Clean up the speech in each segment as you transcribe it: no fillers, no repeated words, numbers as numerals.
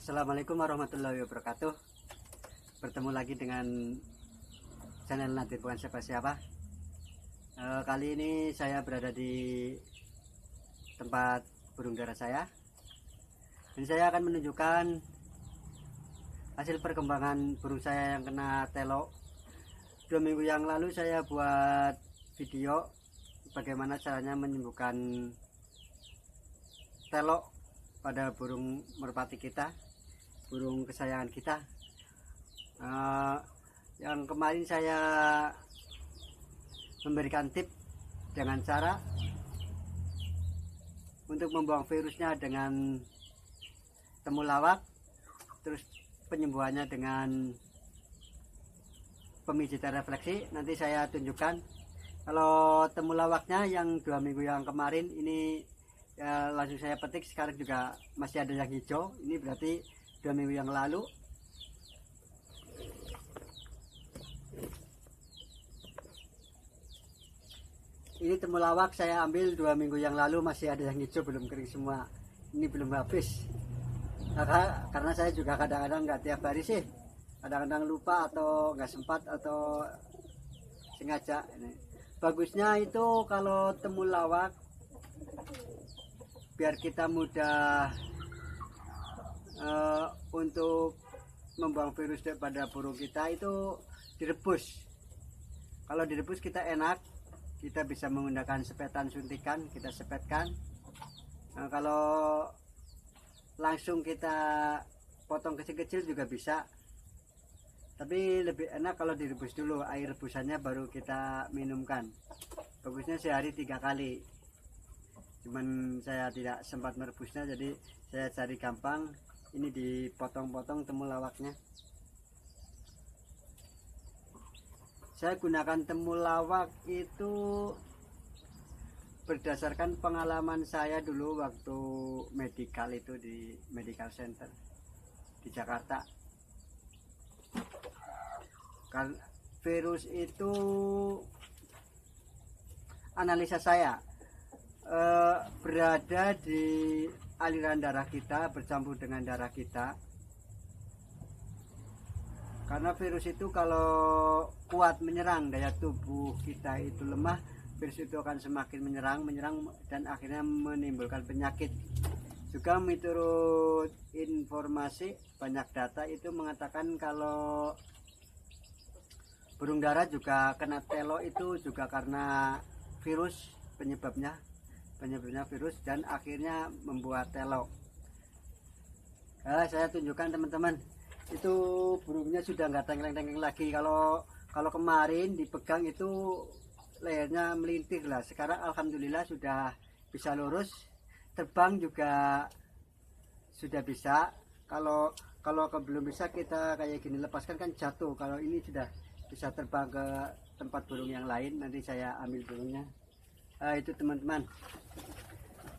Assalamualaikum warahmatullahi wabarakatuh. Bertemu lagi dengan channel Nadir bukan siapa-siapa. Kali ini saya berada di tempat burung dara saya, dan saya akan menunjukkan hasil perkembangan burung saya yang kena telo. 2 minggu yang lalu saya buat video bagaimana caranya menyembuhkan telo pada burung merpati kita, burung kesayangan kita. Yang kemarin saya memberikan tip dengan cara untuk membuang virusnya dengan temulawak, terus penyembuhannya dengan pemijitan refleksi. Nanti saya tunjukkan. Kalau temulawaknya yang 2 minggu yang kemarin ini ya, langsung saya petik, sekarang juga masih ada yang hijau. Ini berarti 2 minggu yang lalu. Ini temulawak saya ambil 2 minggu yang lalu, masih ada yang hijau, belum kering semua. Ini belum habis. Karena saya juga kadang-kadang nggak tiap hari sih, kadang-kadang lupa atau nggak sempat atau sengaja. Ini bagusnya itu kalau temulawak, biar kita mudah untuk membuang virus daripada burung kita, itu direbus. Kalau direbus kita enak, kita bisa menggunakan sepetan suntikan, kita sepetkan. Kalau langsung kita potong kecil-kecil juga bisa, tapi lebih enak kalau direbus dulu, air rebusannya baru kita minumkan. Bagusnya sehari 3 kali. Cuman saya tidak sempat merebusnya, jadi saya cari gampang. Ini dipotong-potong temulawaknya. Saya gunakan temulawak itu berdasarkan pengalaman saya dulu waktu medical itu di medical center di Jakarta. Karena virus itu, analisa saya, berada di aliran darah kita, bercampur dengan darah kita. Karena virus itu kalau kuat menyerang, daya tubuh kita itu lemah, virus itu akan semakin menyerang dan akhirnya menimbulkan penyakit. Juga menurut informasi, banyak data itu mengatakan kalau burung dara juga kena telo itu juga karena virus, penyebabnya virus, dan akhirnya membuat telo. Saya tunjukkan teman-teman, itu burungnya sudah nggak tengkleng-tengkleng lagi. Kalau kemarin dipegang itu lehernya melintir lah, sekarang alhamdulillah sudah bisa lurus, terbang juga sudah bisa. Kalau belum bisa, kita kayak gini lepaskan kan jatuh. Kalau ini sudah bisa terbang ke tempat burung yang lain. Nanti saya ambil burungnya. Itu teman-teman,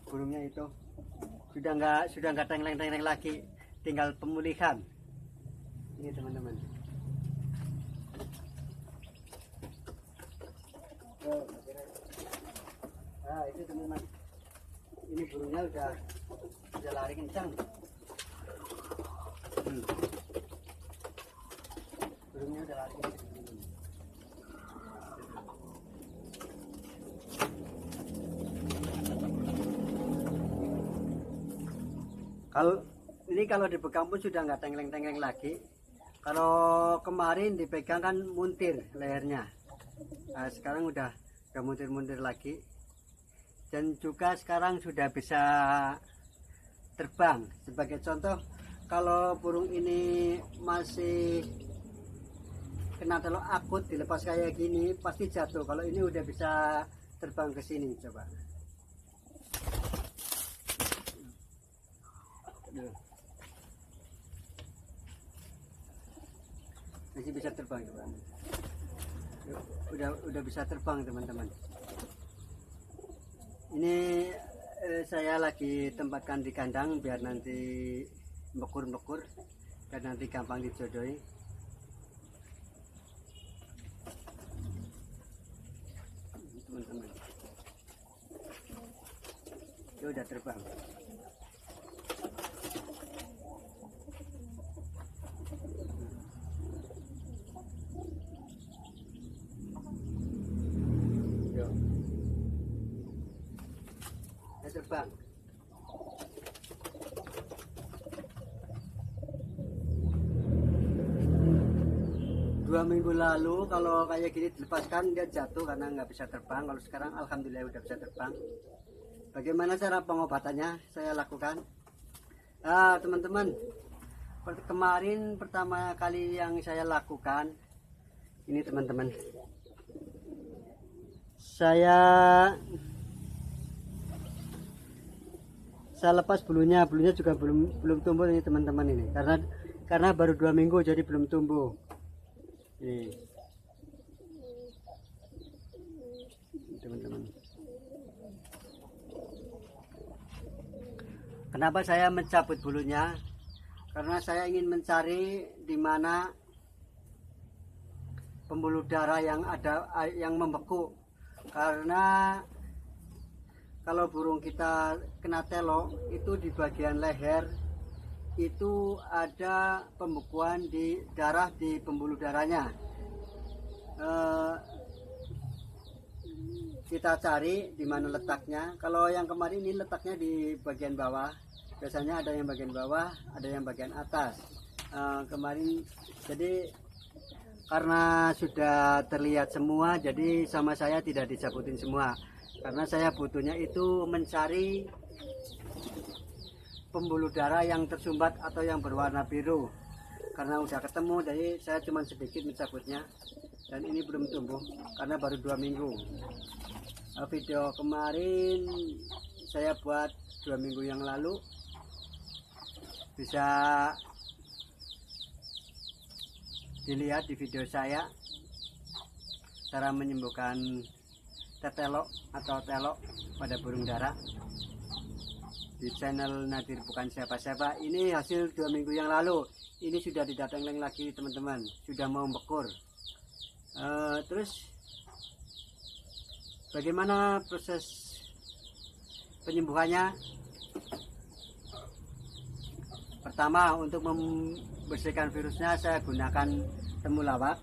burungnya itu sudah nggak tengkleng-tengkleng lagi, tinggal pemulihan. Ini teman-teman. Itu teman-teman, ini burungnya udah lari kencang. Burungnya udah lari kencang. Kalau dipegang pun sudah nggak tengkleng-tengkleng lagi. Kalau kemarin dipegang kan muntir lehernya, sekarang udah muntir-muntir lagi. Dan juga sekarang sudah bisa terbang. Sebagai contoh, kalau burung ini masih kena telo akut, dilepas kayak gini pasti jatuh. Kalau ini udah bisa terbang ke sini, coba. Masih bisa terbang, teman. Udah bisa terbang, teman-teman. Ini saya lagi tempatkan di kandang biar nanti mekur-mekur, biar nanti gampang dijodohi. Teman-teman, itu udah terbang. coba. Dua minggu lalu kalau kayak gini dilepaskan dia jatuh karena nggak bisa terbang. Kalau sekarang alhamdulillah udah bisa terbang. Bagaimana cara pengobatannya saya lakukan? Teman-teman, kemarin pertama kali yang saya lakukan ini teman-teman, saya lepas bulunya juga belum tumbuh ini teman-teman, ini karena baru 2 minggu jadi belum tumbuh ini teman-teman. Kenapa saya mencabut bulunya? Karena saya ingin mencari di mana pembuluh darah yang ada yang membeku. Karena kalau burung kita kena telok itu di bagian leher itu ada pembekuan di darah di pembuluh darahnya. Kita cari di mana letaknya. Kalau yang kemarin ini letaknya di bagian bawah. Biasanya ada yang bagian bawah, ada yang bagian atas. Kemarin jadi karena sudah terlihat semua, jadi sama saya tidak dicabutin semua. Karena saya butuhnya itu mencari pembuluh darah yang tersumbat atau yang berwarna biru. Karena udah ketemu, jadi saya cuma sedikit mencabutnya. Dan ini belum tumbuh karena baru 2 minggu. Video kemarin saya buat 2 minggu yang lalu. Bisa dilihat di video saya cara menyembuhkan tetelok atau telok pada burung dara di channel Nadir Bukan Siapa-Siapa. Ini hasil 2 minggu yang lalu. Ini sudah didatangin lagi teman-teman, sudah mau bekur. Terus bagaimana proses penyembuhannya? Pertama, untuk membersihkan virusnya saya gunakan temulawak.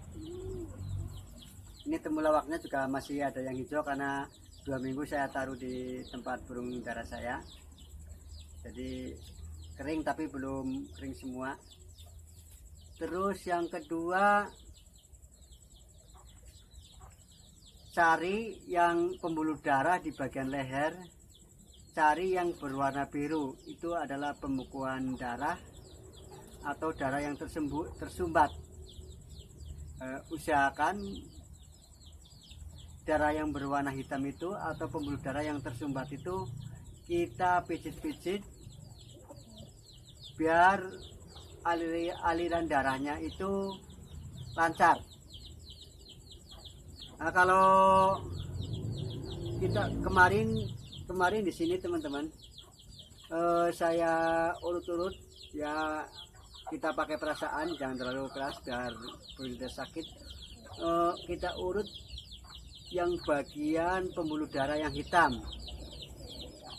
Ini temulawaknya juga masih ada yang hijau karena 2 minggu saya taruh di tempat burung dara saya. Jadi kering tapi belum kering semua. Terus yang kedua, cari yang pembuluh darah di bagian leher. Cari yang berwarna biru, itu adalah pembekuan darah atau darah yang tersumbat. Usahakan darah yang berwarna hitam itu atau pembuluh darah yang tersumbat itu kita pijit-pijit biar aliran darahnya itu lancar. Nah, kalau kita kemarin di sini teman-teman, saya urut-urut ya, kita pakai perasaan, jangan terlalu keras biar burung tidak sakit. Kita urut yang bagian pembuluh darah yang hitam.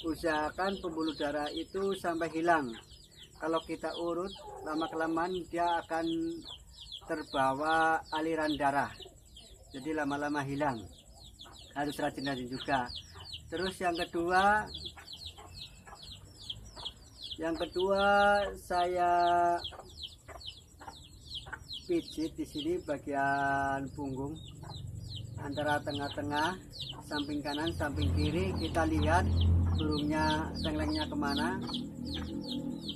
Usahakan pembuluh darah itu sampai hilang. Kalau kita urut lama-kelamaan dia akan terbawa aliran darah, jadi lama-lama hilang. Harus rajin-rajin juga. Terus yang kedua saya pijit di sini bagian punggung antara tengah-tengah, samping kanan, samping kiri. Kita lihat burungnya tenglengnya kemana.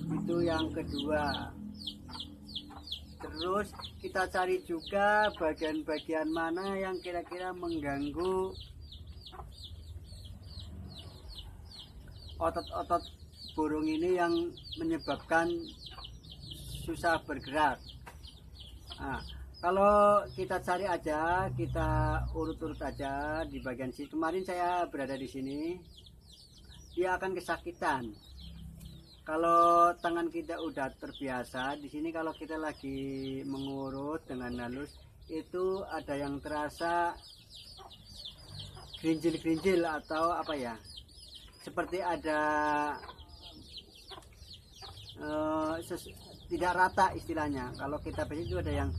Itu yang kedua. Terus kita cari juga bagian-bagian mana yang kira-kira mengganggu otot-otot burung ini yang menyebabkan susah bergerak. Nah, kalau kita cari aja, kita urut-urut aja di bagian sini. Kemarin saya berada di sini, dia akan kesakitan. Kalau tangan kita udah terbiasa, di sini kalau kita lagi mengurut dengan halus, itu ada yang terasa gerinjil-gerinjil atau apa ya? Seperti ada tidak rata istilahnya. Kalau kita biasanya itu ada yang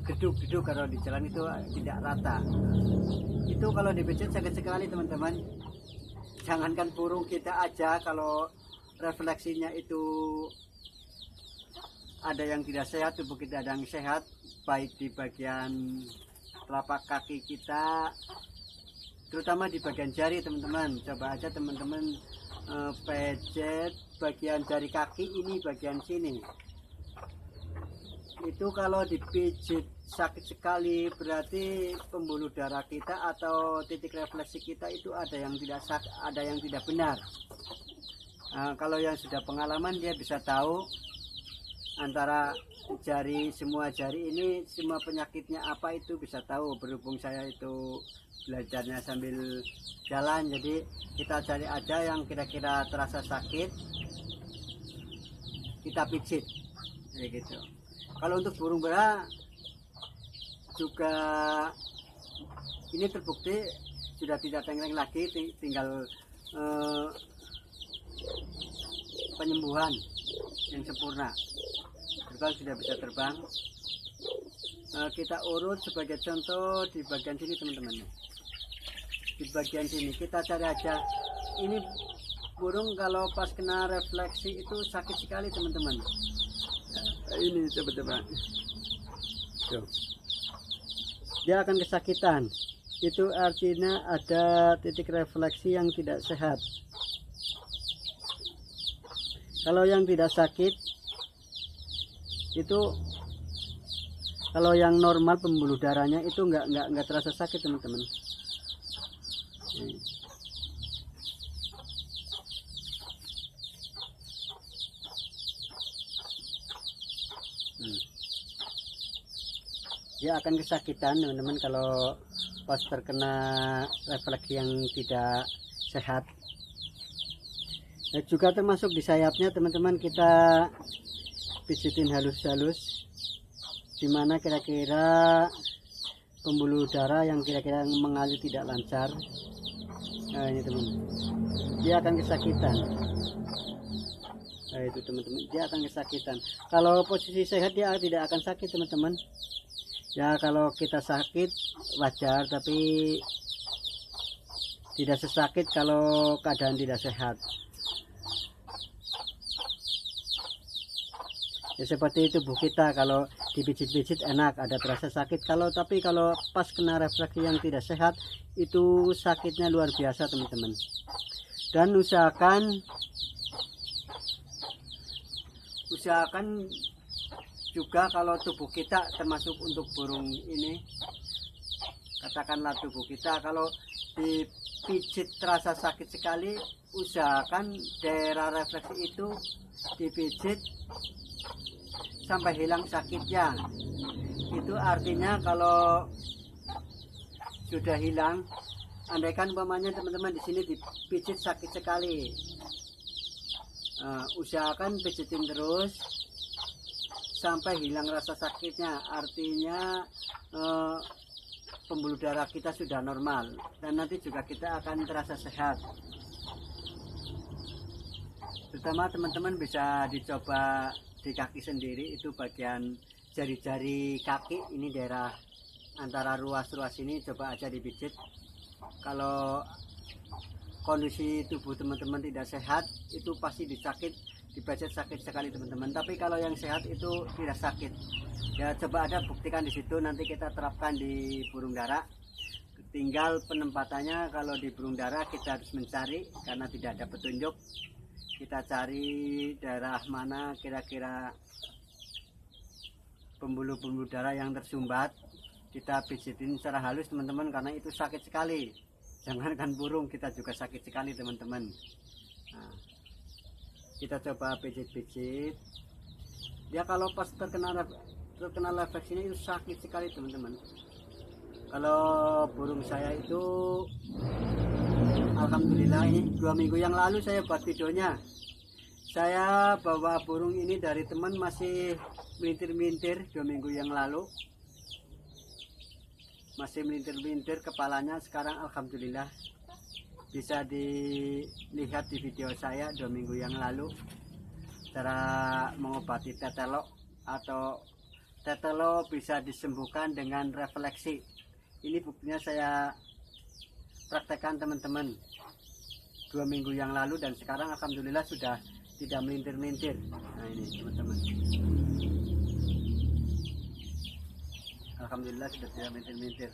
geduk-geduk, kalau di jalan itu tidak rata. Itu kalau dipijit sakit sekali teman-teman. jangankan burung, kita aja kalau refleksinya itu ada yang tidak sehat, tubuh kita ada yang sehat, baik di bagian telapak kaki kita, terutama di bagian jari teman-teman. Coba aja teman-teman pejet bagian jari kaki ini, bagian sini itu kalau dipijit sakit sekali, berarti pembuluh darah kita atau titik refleksi kita itu ada yang tidak benar. Kalau yang sudah pengalaman dia bisa tahu antara semua jari ini, semua penyakitnya apa itu bisa tahu. Berhubung saya itu belajarnya sambil jalan, jadi kita cari aja yang kira-kira terasa sakit, kita pijit kayak gitu. Kalau untuk burung bera juga ini terbukti sudah tidak tengkleng lagi, tinggal penyembuhan yang sempurna. Terbang sudah bisa terbang. Kita urut sebagai contoh di bagian sini teman-teman. Di bagian sini kita cari aja. Ini burung kalau pas kena refleksi itu sakit sekali teman-teman. Ini coba-coba. Dia akan kesakitan. Itu artinya ada titik refleksi yang tidak sehat. Kalau yang tidak sakit itu, kalau yang normal pembuluh darahnya itu nggak terasa sakit teman-teman. Dia akan kesakitan teman-teman kalau pas terkena refleksi yang tidak sehat. Juga termasuk di sayapnya teman-teman, kita pijitin halus-halus dimana kira-kira pembuluh darah yang kira-kira mengalir tidak lancar. Nah ini teman, dia akan kesakitan. Nah itu teman-teman, dia akan kesakitan. Kalau posisi sehat dia tidak akan sakit teman-teman. Ya kalau kita sakit wajar, tapi tidak sesakit kalau keadaan tidak sehat. Ya seperti tubuh kita, kalau dipijit-pijit enak, ada terasa sakit. Tapi kalau pas kena refleksi yang tidak sehat, itu sakitnya luar biasa teman-teman. Dan usahakan juga kalau tubuh kita, termasuk untuk burung ini, katakanlah tubuh kita kalau dipijit terasa sakit sekali, usahakan daerah refleksi itu dipijit sampai hilang sakitnya. Itu artinya kalau sudah hilang, andaikan umpamanya teman-teman di sini dipijit sakit sekali, usahakan pijitin terus sampai hilang rasa sakitnya. Artinya pembuluh darah kita sudah normal, dan nanti juga kita akan terasa sehat. Terutama teman-teman bisa dicoba di kaki sendiri, itu bagian jari-jari kaki ini, daerah antara ruas-ruas ini, coba aja dipijit. Kalau kondisi tubuh teman-teman tidak sehat, itu pasti dipijit sakit sekali teman-teman. Tapi kalau yang sehat itu tidak sakit. Ya coba ada buktikan di situ, nanti kita terapkan di burung dara. Tinggal penempatannya, kalau di burung dara kita harus mencari, karena tidak ada petunjuk. Kita cari daerah mana kira-kira pembuluh-pembuluh darah yang tersumbat, kita pijitin secara halus teman-teman, karena itu sakit sekali. Jangankan burung, kita juga sakit sekali teman-teman. Nah, kita coba pijit-pijit. Dia kalau pas terkena refleksinya itu sakit sekali teman-teman. Kalau burung saya itu alhamdulillah, ini 2 minggu yang lalu saya buat videonya. Saya bawa burung ini dari teman, masih melintir-melintir 2 minggu yang lalu. Masih melintir-melintir kepalanya. Sekarang alhamdulillah bisa dilihat di video saya 2 minggu yang lalu, cara mengobati tetelo, atau tetelo bisa disembuhkan dengan refleksi. Ini buktinya saya praktekkan teman-teman. 2 2 minggu yang lalu, dan sekarang alhamdulillah sudah tidak melintir-melintir. Nah ini teman-teman, alhamdulillah sudah tidak melintir-melintir.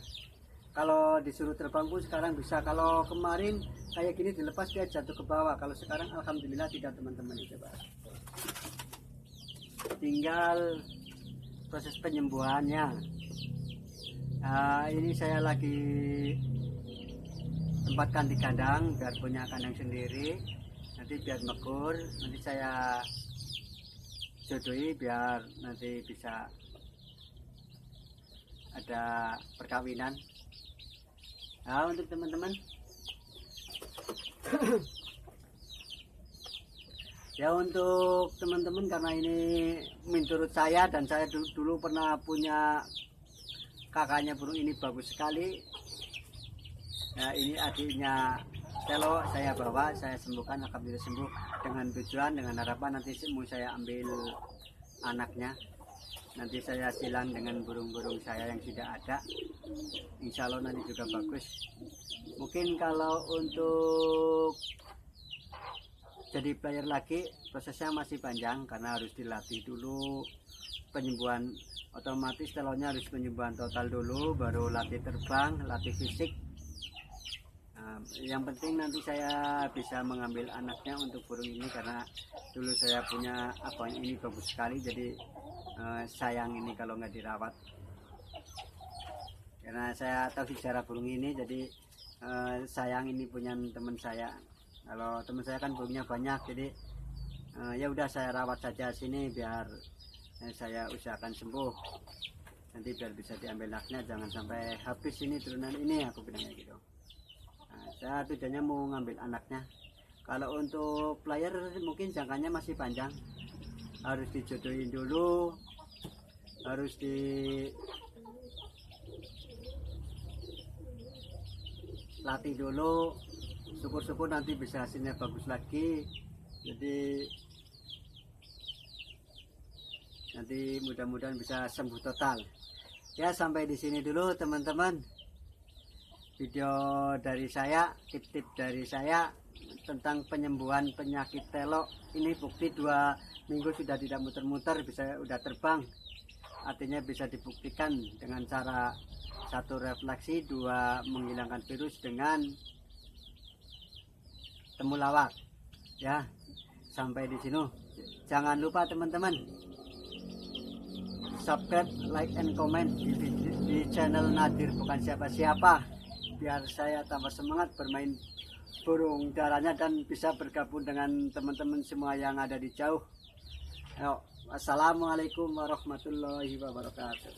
Kalau disuruh terbang pun sekarang bisa. Kalau kemarin kayak gini dilepas dia jatuh ke bawah. Kalau sekarang alhamdulillah tidak teman-teman. Coba tinggal proses penyembuhannya. Nah, ini saya lagi tempatkan di kandang biar punya kandang sendiri, nanti biar mekur, nanti saya jodohi biar nanti bisa ada perkawinan. Nah untuk teman-teman ya, untuk teman-teman, karena ini menurut saya, dan saya dulu pernah punya kakaknya burung ini bagus sekali. Nah ini adiknya Telo saya bawa, saya sembuhkan, alhamdulillah sembuh, dengan tujuan, dengan harapan nanti mau saya ambil anaknya, nanti saya silang dengan burung-burung saya yang sudah ada, insya Allah nanti juga bagus. Mungkin kalau untuk jadi player lagi prosesnya masih panjang, karena harus dilatih dulu penyembuhan, otomatis telurnya harus penyembuhan total dulu, baru latih terbang, latih fisik. Nah, yang penting nanti saya bisa mengambil anaknya untuk burung ini, karena dulu saya punya abang ini bagus sekali, jadi sayang ini kalau nggak dirawat. Karena saya tahu sejarah burung ini, jadi sayang ini punya teman saya. Kalau teman saya kan burungnya banyak, jadi ya udah saya rawat saja sini biar saya usahakan sembuh. Nanti biar bisa diambil anaknya, jangan sampai habis ini turunan ini, aku bilangnya gitu. Nah, saya tujuannya mau ngambil anaknya. Kalau untuk player mungkin jangkanya masih panjang, harus dijodohin dulu, harus dilatih dulu, syukur-syukur nanti bisa hasilnya bagus lagi. Jadi nanti mudah-mudahan bisa sembuh total. Ya sampai di sini dulu teman-teman video dari saya, tip-tip dari saya tentang penyembuhan penyakit telo. Ini bukti 2 minggu sudah tidak muter-muter, bisa udah terbang. Artinya bisa dibuktikan dengan cara 1 refleksi, 2 menghilangkan virus dengan temulawak. Ya, sampai di sini. Jangan lupa teman-teman subscribe, like, and comment di channel Nadir bukan siapa-siapa, biar saya tambah semangat bermain burung darahnya dan bisa bergabung dengan teman-teman semua yang ada di jauh. Ayo, assalamualaikum warahmatullahi wabarakatuh.